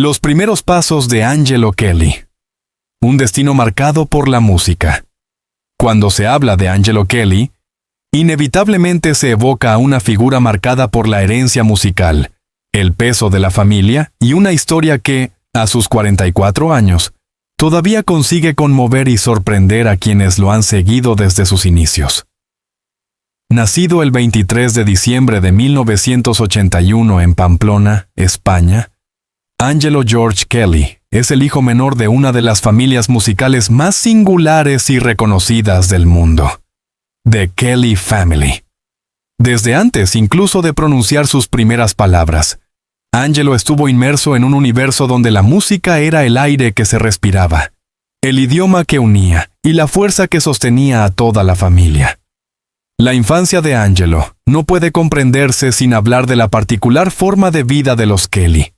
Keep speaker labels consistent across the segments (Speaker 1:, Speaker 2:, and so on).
Speaker 1: Los primeros pasos de Angelo Kelly. Un destino marcado por la música. Cuando se habla de Angelo Kelly, inevitablemente se evoca a una figura marcada por la herencia musical, el peso de la familia y una historia que, a sus 44 años, todavía consigue conmover y sorprender a quienes lo han seguido desde sus inicios. Nacido el 23 de diciembre de 1981 en Pamplona, España, Angelo George Kelly es el hijo menor de una de las familias musicales más singulares y reconocidas del mundo, The Kelly Family. Desde antes incluso de pronunciar sus primeras palabras, Angelo estuvo inmerso en un universo donde la música era el aire que se respiraba, el idioma que unía y la fuerza que sostenía a toda la familia. La infancia de Angelo no puede comprenderse sin hablar de la particular forma de vida de los Kelly.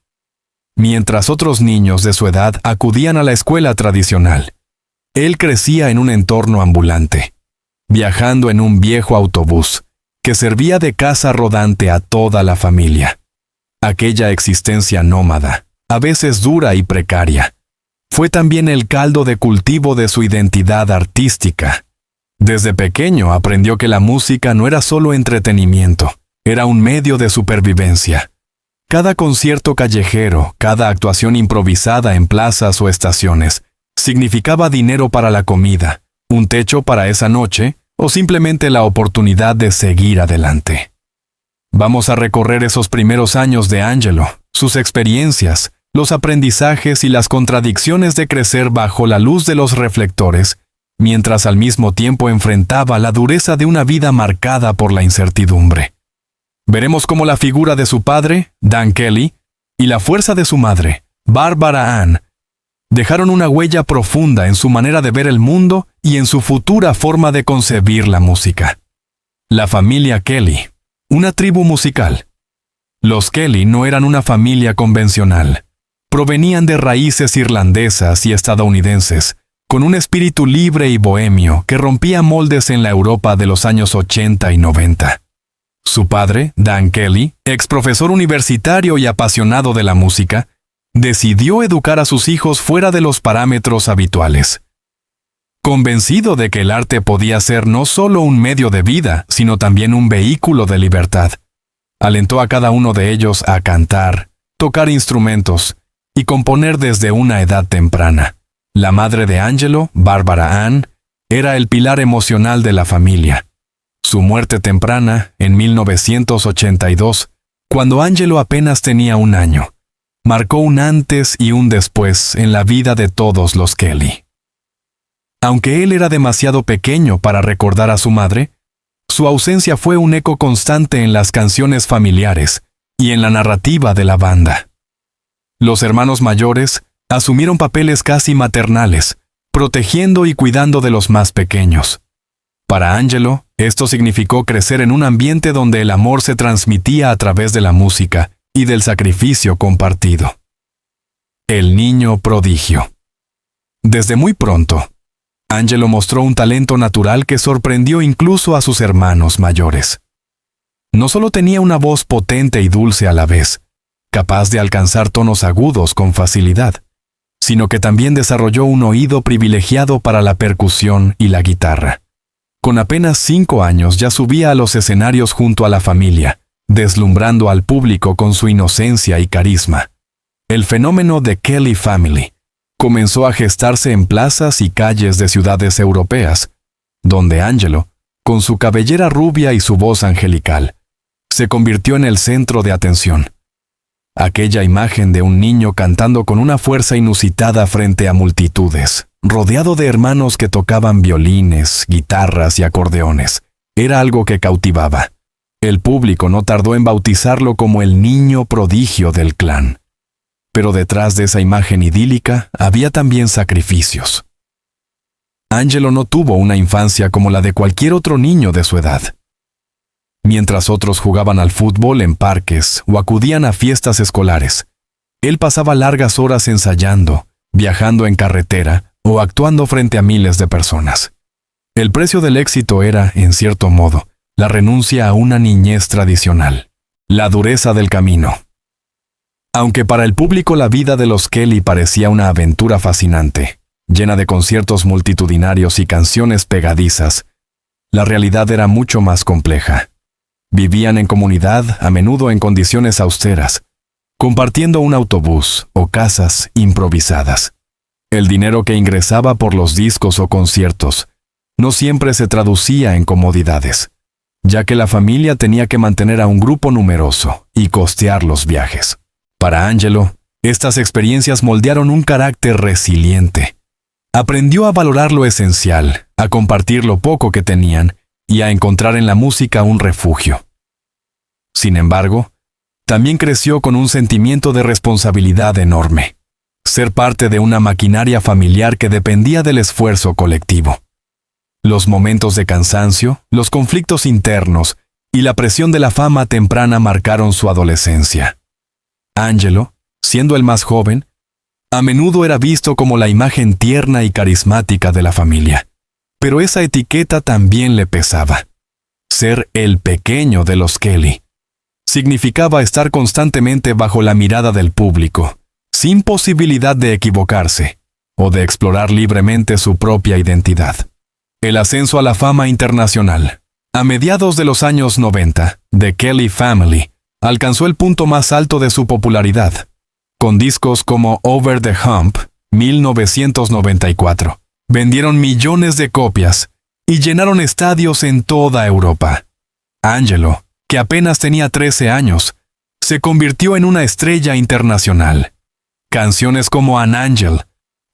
Speaker 1: Mientras otros niños de su edad acudían a la escuela tradicional, él crecía en un entorno ambulante, viajando en un viejo autobús que servía de casa rodante a toda la familia. Aquella existencia nómada, a veces dura y precaria, fue también el caldo de cultivo de su identidad artística. Desde pequeño aprendió que la música no era solo entretenimiento, era un medio de supervivencia. Cada concierto callejero, cada actuación improvisada en plazas o estaciones, significaba dinero para la comida, un techo para esa noche o simplemente la oportunidad de seguir adelante. Vamos a recorrer esos primeros años de Angelo, sus experiencias, los aprendizajes y las contradicciones de crecer bajo la luz de los reflectores, mientras al mismo tiempo enfrentaba la dureza de una vida marcada por la incertidumbre. Veremos cómo la figura de su padre, Dan Kelly, y la fuerza de su madre, Barbara Ann, dejaron una huella profunda en su manera de ver el mundo y en su futura forma de concebir la música. La familia Kelly, una tribu musical. Los Kelly no eran una familia convencional. Provenían de raíces irlandesas y estadounidenses, con un espíritu libre y bohemio que rompía moldes en la Europa de los años 80 y 90. Su padre, Dan Kelly, ex profesor universitario y apasionado de la música, decidió educar a sus hijos fuera de los parámetros habituales. Convencido de que el arte podía ser no solo un medio de vida, sino también un vehículo de libertad, alentó a cada uno de ellos a cantar, tocar instrumentos y componer desde una edad temprana. La madre de Angelo, Barbara Ann, era el pilar emocional de la familia. Su muerte temprana, en 1982, cuando Angelo apenas tenía 1 año, marcó un antes y un después en la vida de todos los Kelly. Aunque él era demasiado pequeño para recordar a su madre, su ausencia fue un eco constante en las canciones familiares y en la narrativa de la banda. Los hermanos mayores asumieron papeles casi maternales, protegiendo y cuidando de los más pequeños. Para Angelo, esto significó crecer en un ambiente donde el amor se transmitía a través de la música y del sacrificio compartido. El niño prodigio. Desde muy pronto, Angelo mostró un talento natural que sorprendió incluso a sus hermanos mayores. No solo tenía una voz potente y dulce a la vez, capaz de alcanzar tonos agudos con facilidad, sino que también desarrolló un oído privilegiado para la percusión y la guitarra. Con apenas 5 años ya subía a los escenarios junto a la familia, deslumbrando al público con su inocencia y carisma. El fenómeno de Kelly Family comenzó a gestarse en plazas y calles de ciudades europeas, donde Angelo, con su cabellera rubia y su voz angelical, se convirtió en el centro de atención. Aquella imagen de un niño cantando con una fuerza inusitada frente a multitudes, rodeado de hermanos que tocaban violines, guitarras y acordeones, era algo que cautivaba. El público no tardó en bautizarlo como el niño prodigio del clan. Pero detrás de esa imagen idílica había también sacrificios. Angelo no tuvo una infancia como la de cualquier otro niño de su edad. Mientras otros jugaban al fútbol en parques o acudían a fiestas escolares, él pasaba largas horas ensayando, viajando en carretera o actuando frente a miles de personas. El precio del éxito era, en cierto modo, la renuncia a una niñez tradicional, la dureza del camino. Aunque para el público la vida de los Kelly parecía una aventura fascinante, llena de conciertos multitudinarios y canciones pegadizas, la realidad era mucho más compleja. Vivían en comunidad, a menudo en condiciones austeras, compartiendo un autobús o casas improvisadas. El dinero que ingresaba por los discos o conciertos no siempre se traducía en comodidades, ya que la familia tenía que mantener a un grupo numeroso y costear los viajes. Para Angelo, estas experiencias moldearon un carácter resiliente. Aprendió a valorar lo esencial, a compartir lo poco que tenían y a encontrar en la música un refugio. Sin embargo, también creció con un sentimiento de responsabilidad enorme. Ser parte de una maquinaria familiar que dependía del esfuerzo colectivo. Los momentos de cansancio, los conflictos internos y la presión de la fama temprana marcaron su adolescencia. Angelo, siendo el más joven, a menudo era visto como la imagen tierna y carismática de la familia. Pero esa etiqueta también le pesaba. Ser el pequeño de los Kelly significaba estar constantemente bajo la mirada del público, sin posibilidad de equivocarse o de explorar libremente su propia identidad. El ascenso a la fama internacional. A mediados de los años 90, The Kelly Family alcanzó el punto más alto de su popularidad, con discos como Over the Hump, 1994. Vendieron millones de copias y llenaron estadios en toda Europa. Angelo, que apenas tenía 13 años, se convirtió en una estrella internacional. Canciones como An Angel,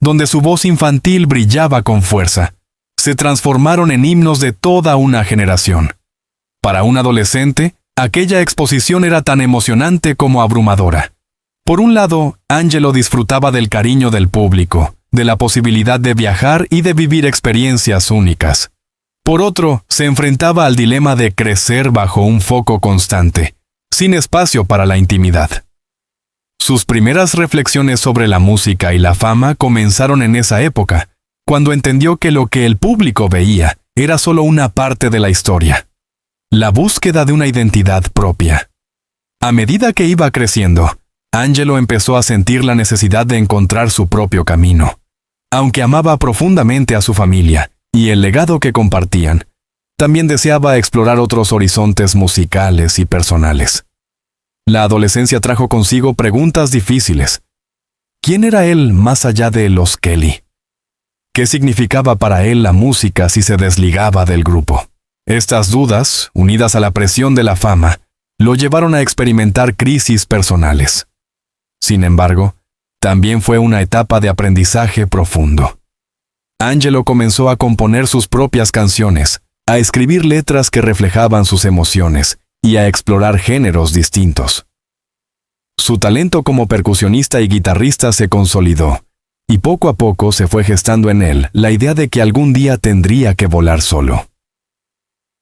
Speaker 1: donde su voz infantil brillaba con fuerza, se transformaron en himnos de toda una generación. Para un adolescente, aquella exposición era tan emocionante como abrumadora. Por un lado, Angelo disfrutaba del cariño del público, de la posibilidad de viajar y de vivir experiencias únicas. Por otro, se enfrentaba al dilema de crecer bajo un foco constante, sin espacio para la intimidad. Sus primeras reflexiones sobre la música y la fama comenzaron en esa época, cuando entendió que lo que el público veía era solo una parte de la historia. La búsqueda de una identidad propia. A medida que iba creciendo, Angelo empezó a sentir la necesidad de encontrar su propio camino. Aunque amaba profundamente a su familia y el legado que compartían, también deseaba explorar otros horizontes musicales y personales. La adolescencia trajo consigo preguntas difíciles. ¿Quién era él más allá de los Kelly? ¿Qué significaba para él la música si se desligaba del grupo? Estas dudas, unidas a la presión de la fama, lo llevaron a experimentar crisis personales. Sin embargo, también fue una etapa de aprendizaje profundo. Angelo comenzó a componer sus propias canciones, a escribir letras que reflejaban sus emociones y a explorar géneros distintos. Su talento como percusionista y guitarrista se consolidó, y poco a poco se fue gestando en él la idea de que algún día tendría que volar solo.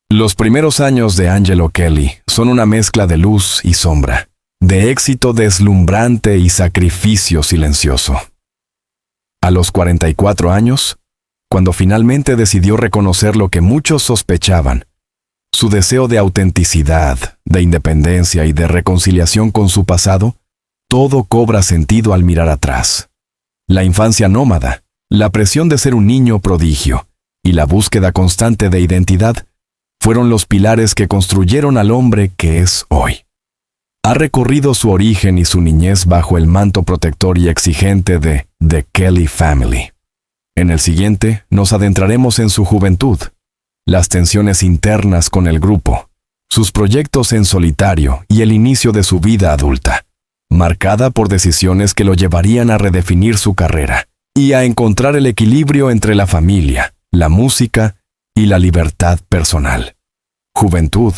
Speaker 1: Los primeros años de Angelo Kelly son una mezcla de luz y sombra, de éxito deslumbrante y sacrificio silencioso. A los 44 años, cuando finalmente decidió reconocer lo que muchos sospechaban, su deseo de autenticidad, de independencia y de reconciliación con su pasado, todo cobra sentido al mirar atrás. La infancia nómada, la presión de ser un niño prodigio y la búsqueda constante de identidad fueron los pilares que construyeron al hombre que es hoy. Ha recorrido su origen y su niñez bajo el manto protector y exigente de The Kelly Family. En el siguiente, nos adentraremos en su juventud, las tensiones internas con el grupo, sus proyectos en solitario y el inicio de su vida adulta, marcada por decisiones que lo llevarían a redefinir su carrera y a encontrar el equilibrio entre la familia, la música y la libertad personal. Juventud,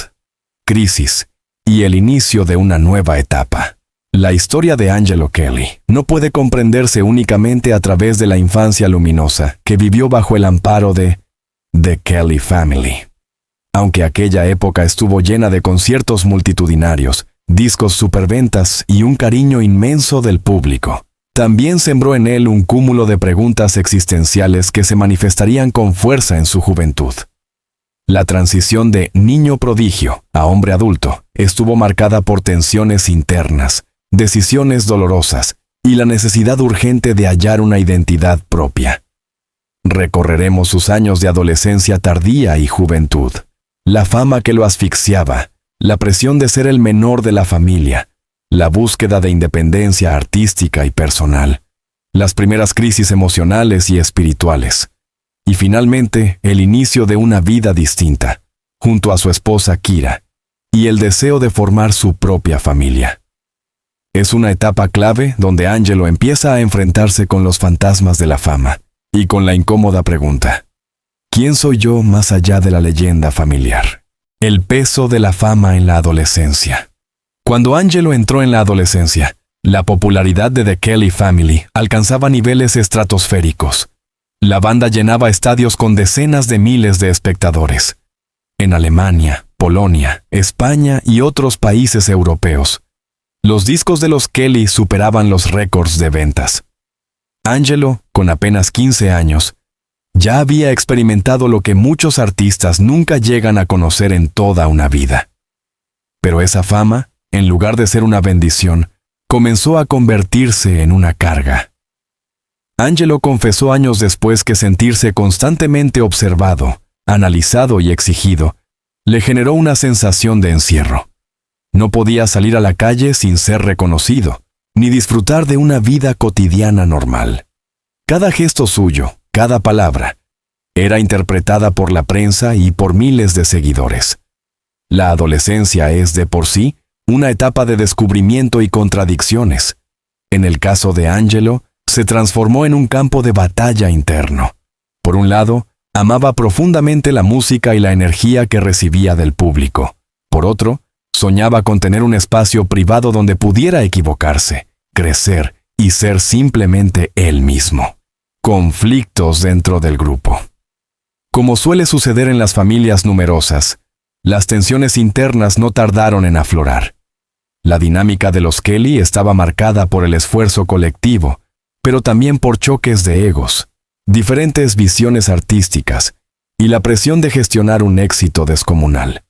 Speaker 1: crisis y el inicio de una nueva etapa. La historia de Angelo Kelly no puede comprenderse únicamente a través de la infancia luminosa que vivió bajo el amparo de The Kelly Family. Aunque aquella época estuvo llena de conciertos multitudinarios, discos superventas y un cariño inmenso del público, también sembró en él un cúmulo de preguntas existenciales que se manifestarían con fuerza en su juventud. La transición de niño prodigio a hombre adulto estuvo marcada por tensiones internas, decisiones dolorosas y la necesidad urgente de hallar una identidad propia. Recorreremos sus años de adolescencia tardía y juventud, la fama que lo asfixiaba, la presión de ser el menor de la familia, la búsqueda de independencia artística y personal, las primeras crisis emocionales y espirituales, y finalmente el inicio de una vida distinta, junto a su esposa Kira, y el deseo de formar su propia familia. Es una etapa clave donde Angelo empieza a enfrentarse con los fantasmas de la fama y con la incómoda pregunta: ¿quién soy yo más allá de la leyenda familiar? El peso de la fama en la adolescencia. Cuando Angelo entró en la adolescencia, la popularidad de The Kelly Family alcanzaba niveles estratosféricos. La banda llenaba estadios con decenas de miles de espectadores. En Alemania, Polonia, España y otros países europeos, los discos de los Kelly superaban los récords de ventas. Angelo, con apenas 15 años, ya había experimentado lo que muchos artistas nunca llegan a conocer en toda una vida. Pero esa fama, en lugar de ser una bendición, comenzó a convertirse en una carga. Angelo confesó años después que sentirse constantemente observado, analizado y exigido le generó una sensación de encierro. No podía salir a la calle sin ser reconocido, ni disfrutar de una vida cotidiana normal. Cada gesto suyo, cada palabra, era interpretada por la prensa y por miles de seguidores. La adolescencia es, de por sí, una etapa de descubrimiento y contradicciones. En el caso de Angelo, se transformó en un campo de batalla interno. Por un lado, amaba profundamente la música y la energía que recibía del público. Por otro, soñaba con tener un espacio privado donde pudiera equivocarse, crecer y ser simplemente él mismo. Conflictos dentro del grupo. Como suele suceder en las familias numerosas, las tensiones internas no tardaron en aflorar. La dinámica de los Kelly estaba marcada por el esfuerzo colectivo, pero también por choques de egos, diferentes visiones artísticas y la presión de gestionar un éxito descomunal.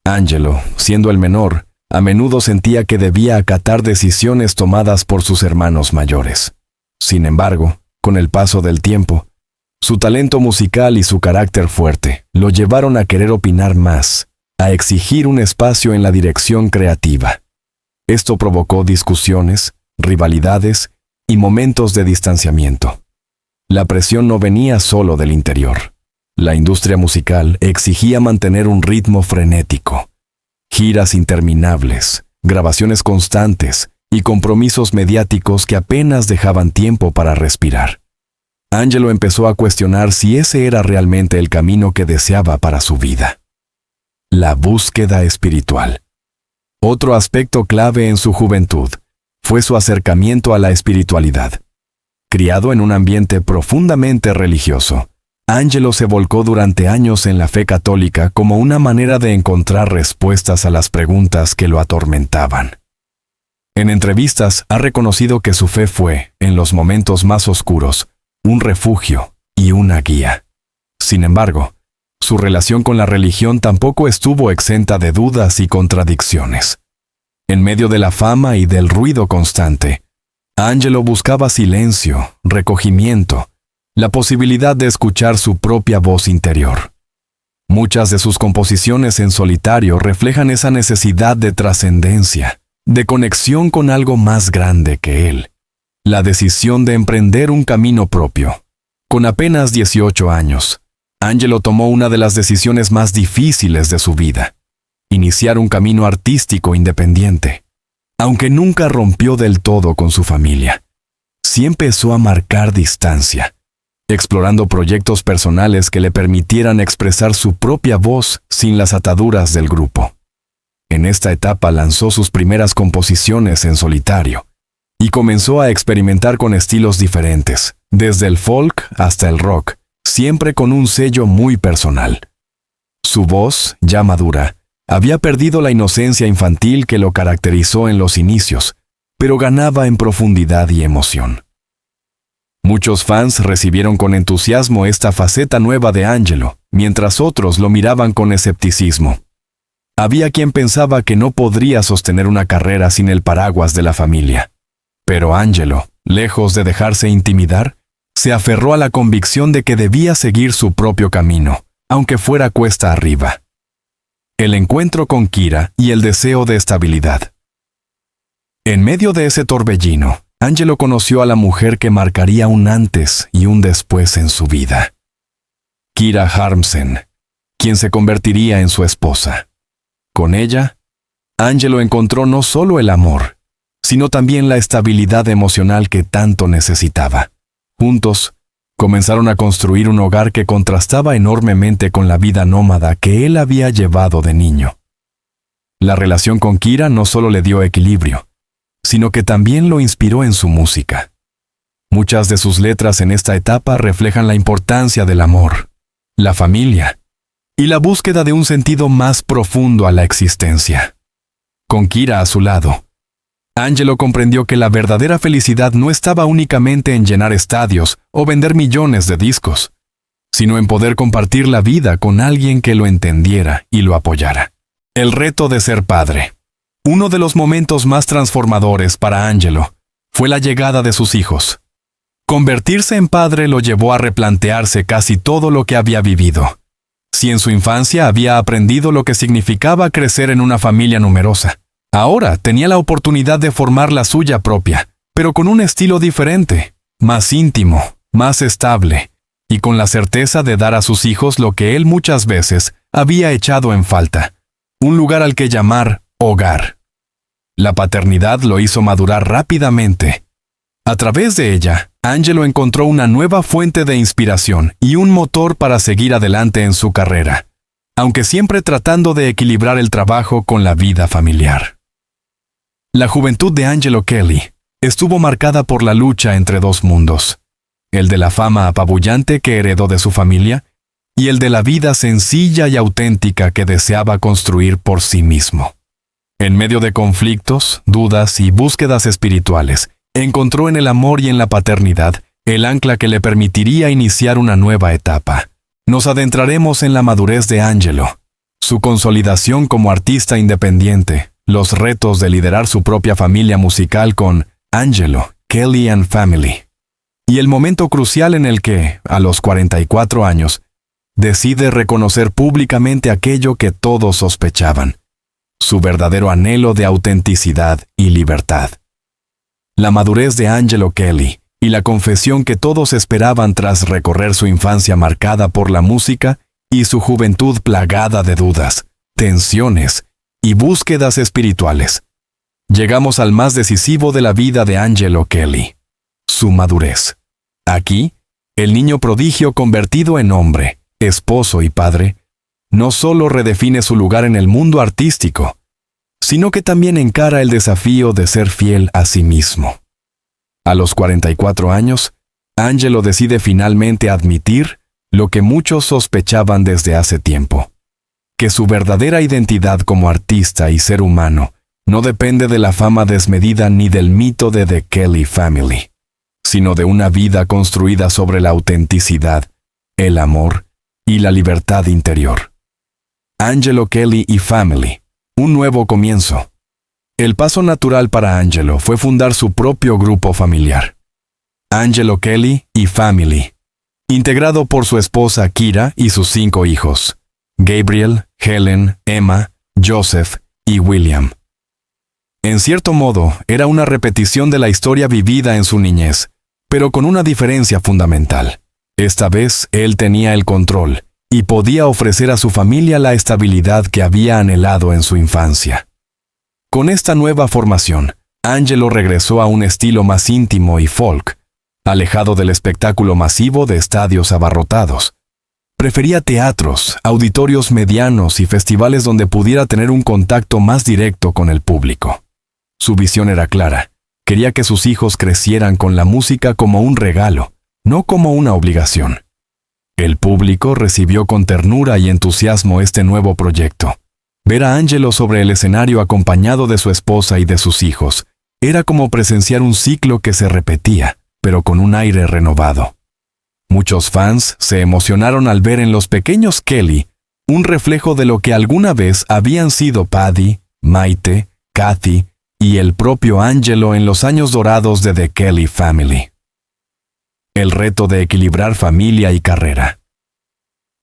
Speaker 1: Angelo, siendo el menor, a menudo sentía que debía acatar decisiones tomadas por sus hermanos mayores. Sin embargo, con el paso del tiempo, su talento musical y su carácter fuerte lo llevaron a querer opinar más, a exigir un espacio en la dirección creativa. Esto provocó discusiones, rivalidades y momentos de distanciamiento. La presión no venía solo del interior. La industria musical exigía mantener un ritmo frenético. Giras interminables, grabaciones constantes y compromisos mediáticos que apenas dejaban tiempo para respirar. Angelo empezó a cuestionar si ese era realmente el camino que deseaba para su vida. La búsqueda espiritual. Otro aspecto clave en su juventud fue su acercamiento a la espiritualidad. Criado en un ambiente profundamente religioso, Angelo se volcó durante años en la fe católica como una manera de encontrar respuestas a las preguntas que lo atormentaban. En entrevistas ha reconocido que su fe fue, en los momentos más oscuros, un refugio y una guía. Sin embargo, su relación con la religión tampoco estuvo exenta de dudas y contradicciones. En medio de la fama y del ruido constante, Angelo buscaba silencio, recogimiento, la posibilidad de escuchar su propia voz interior. Muchas de sus composiciones en solitario reflejan esa necesidad de trascendencia, de conexión con algo más grande que él. La decisión de emprender un camino propio. Con apenas 18 años, Angelo tomó una de las decisiones más difíciles de su vida: iniciar un camino artístico independiente. Aunque nunca rompió del todo con su familia, sí empezó a marcar distancia, explorando proyectos personales que le permitieran expresar su propia voz sin las ataduras del grupo. En esta etapa lanzó sus primeras composiciones en solitario y comenzó a experimentar con estilos diferentes, desde el folk hasta el rock, siempre con un sello muy personal. Su voz, ya madura, había perdido la inocencia infantil que lo caracterizó en los inicios, pero ganaba en profundidad y emoción. Muchos fans recibieron con entusiasmo esta faceta nueva de Angelo, mientras otros lo miraban con escepticismo. Había quien pensaba que no podría sostener una carrera sin el paraguas de la familia. Pero Angelo, lejos de dejarse intimidar, se aferró a la convicción de que debía seguir su propio camino, aunque fuera cuesta arriba. El encuentro con Kira y el deseo de estabilidad. En medio de ese torbellino, Angelo conoció a la mujer que marcaría un antes y un después en su vida. Kira Harmsen, quien se convertiría en su esposa. Con ella, Angelo encontró no solo el amor, sino también la estabilidad emocional que tanto necesitaba. Juntos, comenzaron a construir un hogar que contrastaba enormemente con la vida nómada que él había llevado de niño. La relación con Kira no solo le dio equilibrio, sino que también lo inspiró en su música. Muchas de sus letras en esta etapa reflejan la importancia del amor, la familia y la búsqueda de un sentido más profundo a la existencia. Con Kira a su lado, Angelo comprendió que la verdadera felicidad no estaba únicamente en llenar estadios o vender millones de discos, sino en poder compartir la vida con alguien que lo entendiera y lo apoyara. El reto de ser padre. Uno de los momentos más transformadores para Angelo fue la llegada de sus hijos. Convertirse en padre lo llevó a replantearse casi todo lo que había vivido. Si en su infancia había aprendido lo que significaba crecer en una familia numerosa, ahora tenía la oportunidad de formar la suya propia, pero con un estilo diferente, más íntimo, más estable, y con la certeza de dar a sus hijos lo que él muchas veces había echado en falta, un lugar al que llamar hogar. La paternidad lo hizo madurar rápidamente. A través de ella, Angelo encontró una nueva fuente de inspiración y un motor para seguir adelante en su carrera, aunque siempre tratando de equilibrar el trabajo con la vida familiar. La juventud de Angelo Kelly estuvo marcada por la lucha entre dos mundos, el de la fama apabullante que heredó de su familia y el de la vida sencilla y auténtica que deseaba construir por sí mismo. En medio de conflictos, dudas y búsquedas espirituales, encontró en el amor y en la paternidad el ancla que le permitiría iniciar una nueva etapa. Nos adentraremos en la madurez de Angelo, su consolidación como artista independiente, los retos de liderar su propia familia musical con Angelo, Kelly and Family, y el momento crucial en el que, a los 44 años, decide reconocer públicamente aquello que todos sospechaban, su verdadero anhelo de autenticidad y libertad. La madurez de Angelo Kelly y la confesión que todos esperaban tras recorrer su infancia marcada por la música y su juventud plagada de dudas, tensiones y búsquedas espirituales. Llegamos al más decisivo de la vida de Angelo Kelly, su madurez. Aquí, el niño prodigio convertido en hombre, esposo y padre, no solo redefine su lugar en el mundo artístico, sino que también encara el desafío de ser fiel a sí mismo. A los 44 años, Angelo decide finalmente admitir lo que muchos sospechaban desde hace tiempo, que su verdadera identidad como artista y ser humano no depende de la fama desmedida ni del mito de The Kelly Family, sino de una vida construida sobre la autenticidad, el amor y la libertad interior. Angelo Kelly y Family, un nuevo comienzo. El paso natural para Angelo fue fundar su propio grupo familiar, Angelo Kelly y Family, integrado por su esposa Kira y sus 5 hijos, Gabriel, Helen, Emma, Joseph y William. En cierto modo, era una repetición de la historia vivida en su niñez, pero con una diferencia fundamental. Esta vez, él tenía el control y podía ofrecer a su familia la estabilidad que había anhelado en su infancia. Con esta nueva formación, Angelo regresó a un estilo más íntimo y folk, alejado del espectáculo masivo de estadios abarrotados. Prefería teatros, auditorios medianos y festivales donde pudiera tener un contacto más directo con el público. Su visión era clara. Quería que sus hijos crecieran con la música como un regalo, no como una obligación. El público recibió con ternura y entusiasmo este nuevo proyecto. Ver a Angelo sobre el escenario acompañado de su esposa y de sus hijos era como presenciar un ciclo que se repetía, pero con un aire renovado. Muchos fans se emocionaron al ver en los pequeños Kelly un reflejo de lo que alguna vez habían sido Paddy, Maite, Kathy y el propio Angelo en los años dorados de The Kelly Family. El reto de equilibrar familia y carrera.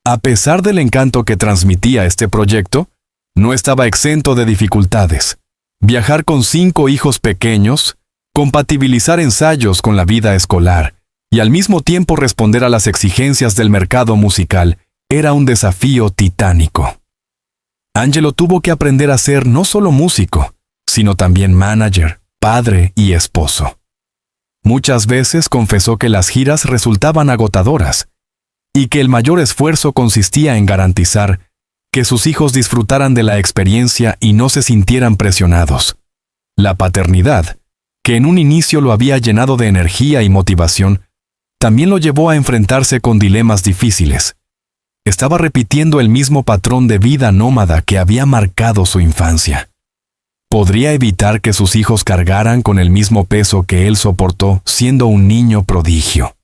Speaker 1: A pesar del encanto que transmitía este proyecto, no estaba exento de dificultades. Viajar con 5 hijos pequeños, compatibilizar ensayos con la vida escolar y al mismo tiempo responder a las exigencias del mercado musical era un desafío titánico. Angelo tuvo que aprender a ser no solo músico, sino también manager, padre y esposo. Muchas veces confesó que las giras resultaban agotadoras y que el mayor esfuerzo consistía en garantizar que sus hijos disfrutaran de la experiencia y no se sintieran presionados. La paternidad, que en un inicio lo había llenado de energía y motivación, también lo llevó a enfrentarse con dilemas difíciles. Estaba repitiendo el mismo patrón de vida nómada que había marcado su infancia. ¿Podría evitar que sus hijos cargaran con el mismo peso que él soportó siendo un niño prodigio?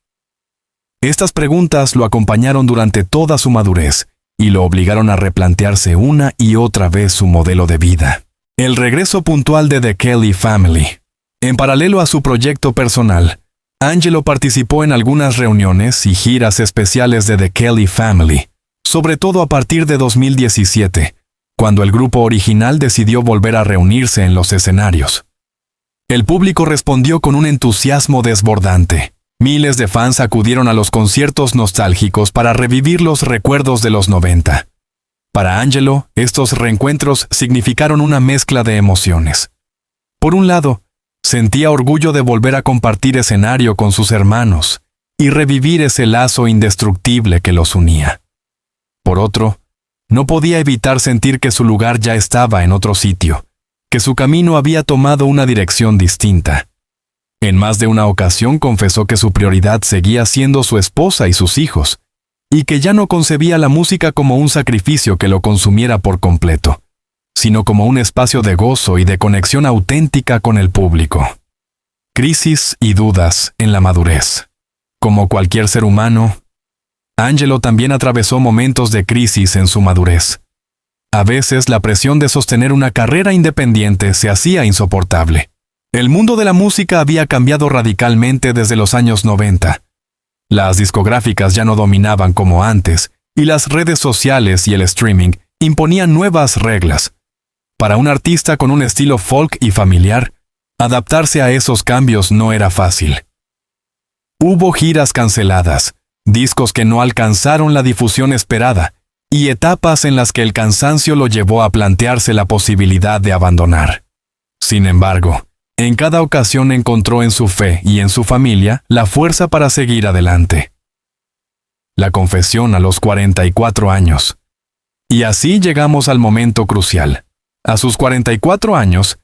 Speaker 1: Estas preguntas lo acompañaron durante toda su madurez y lo obligaron a replantearse una y otra vez su modelo de vida. El regreso puntual de The Kelly Family. En paralelo a su proyecto personal, Angelo participó en algunas reuniones y giras especiales de The Kelly Family, sobre todo a partir de 2017, cuando el grupo original decidió volver a reunirse en los escenarios. El público respondió con un entusiasmo desbordante. Miles de fans acudieron a los conciertos nostálgicos para revivir los recuerdos de los 90. Para Angelo, estos reencuentros significaron una mezcla de emociones. Por un lado, sentía orgullo de volver a compartir escenario con sus hermanos y revivir ese lazo indestructible que los unía. Por otro, no podía evitar sentir que su lugar ya estaba en otro sitio, que su camino había tomado una dirección distinta. En más de una ocasión confesó que su prioridad seguía siendo su esposa y sus hijos, y que ya no concebía la música como un sacrificio que lo consumiera por completo, sino como un espacio de gozo y de conexión auténtica con el público. Crisis y dudas en la madurez. Como cualquier ser humano, Angelo también atravesó momentos de crisis en su madurez. A veces la presión de sostener una carrera independiente se hacía insoportable. El mundo de la música había cambiado radicalmente desde los años 90. Las discográficas ya no dominaban como antes, y las redes sociales y el streaming imponían nuevas reglas. Para un artista con un estilo folk y familiar, adaptarse a esos cambios no era fácil. Hubo giras canceladas, discos que no alcanzaron la difusión esperada, y etapas en las que el cansancio lo llevó a plantearse la posibilidad de abandonar. Sin embargo, en cada ocasión encontró en su fe y en su familia la fuerza para seguir adelante. La confesión a los 44 años. Y así llegamos al momento crucial. A sus 44 años,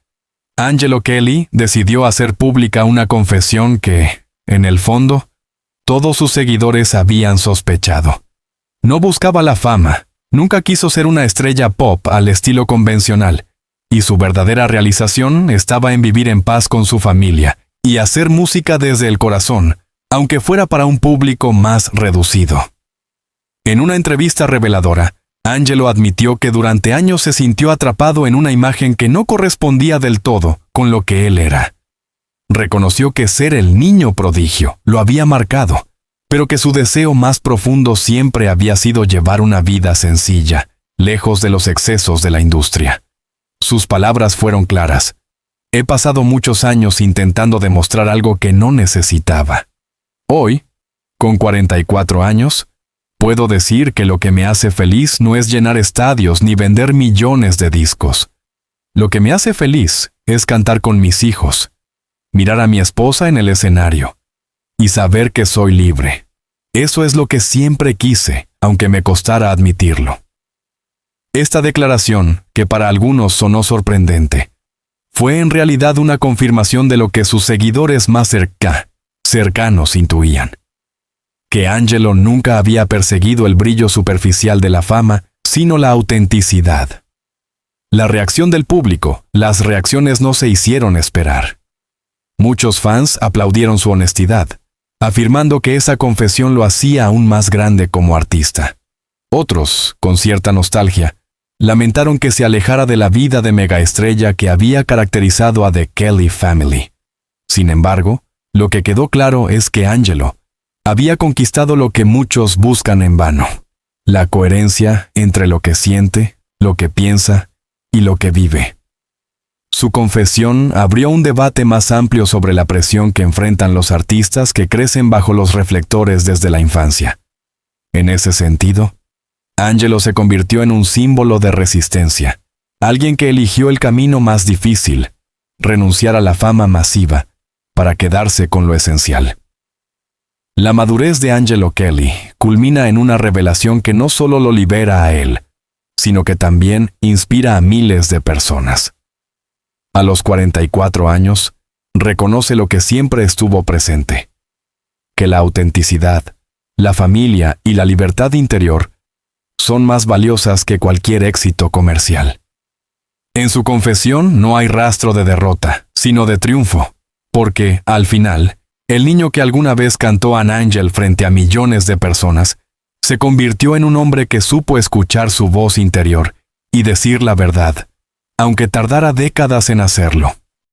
Speaker 1: Angelo Kelly decidió hacer pública una confesión que, en el fondo, todos sus seguidores habían sospechado. No buscaba la fama, nunca quiso ser una estrella pop al estilo convencional, y su verdadera realización estaba en vivir en paz con su familia y hacer música desde el corazón, aunque fuera para un público más reducido. En una entrevista reveladora, Angelo admitió que durante años se sintió atrapado en una imagen que no correspondía del todo con lo que él era. Reconoció que ser el niño prodigio lo había marcado, pero que su deseo más profundo siempre había sido llevar una vida sencilla, lejos de los excesos de la industria. Sus palabras fueron claras. He pasado muchos años intentando demostrar algo que no necesitaba. Hoy, con 44 años, puedo decir que lo que me hace feliz no es llenar estadios ni vender millones de discos. Lo que me hace feliz es cantar con mis hijos, mirar a mi esposa en el escenario y saber que soy libre. Eso es lo que siempre quise, aunque me costara admitirlo. Esta declaración, que para algunos sonó sorprendente, fue en realidad una confirmación de lo que sus seguidores más cercanos intuían. Que Angelo nunca había perseguido el brillo superficial de la fama, sino la autenticidad. La reacción del público, las reacciones no se hicieron esperar. Muchos fans aplaudieron su honestidad, afirmando que esa confesión lo hacía aún más grande como artista. Otros, con cierta nostalgia, lamentaron que se alejara de la vida de megaestrella que había caracterizado a The Kelly Family. Sin embargo, lo que quedó claro es que Angelo había conquistado lo que muchos buscan en vano: la coherencia entre lo que siente, lo que piensa y lo que vive. Su confesión abrió un debate más amplio sobre la presión que enfrentan los artistas que crecen bajo los reflectores desde la infancia. En ese sentido, Angelo se convirtió en un símbolo de resistencia, alguien que eligió el camino más difícil: renunciar a la fama masiva para quedarse con lo esencial. La madurez de Angelo Kelly culmina en una revelación que no solo lo libera a él, sino que también inspira a miles de personas. A los 44 años, reconoce lo que siempre estuvo presente: que la autenticidad, la familia y la libertad interior son más valiosas que cualquier éxito comercial. En su confesión no hay rastro de derrota, sino de triunfo, porque, al final, el niño que alguna vez cantó An Angel frente a millones de personas se convirtió en un hombre que supo escuchar su voz interior y decir la verdad, aunque tardara décadas en hacerlo.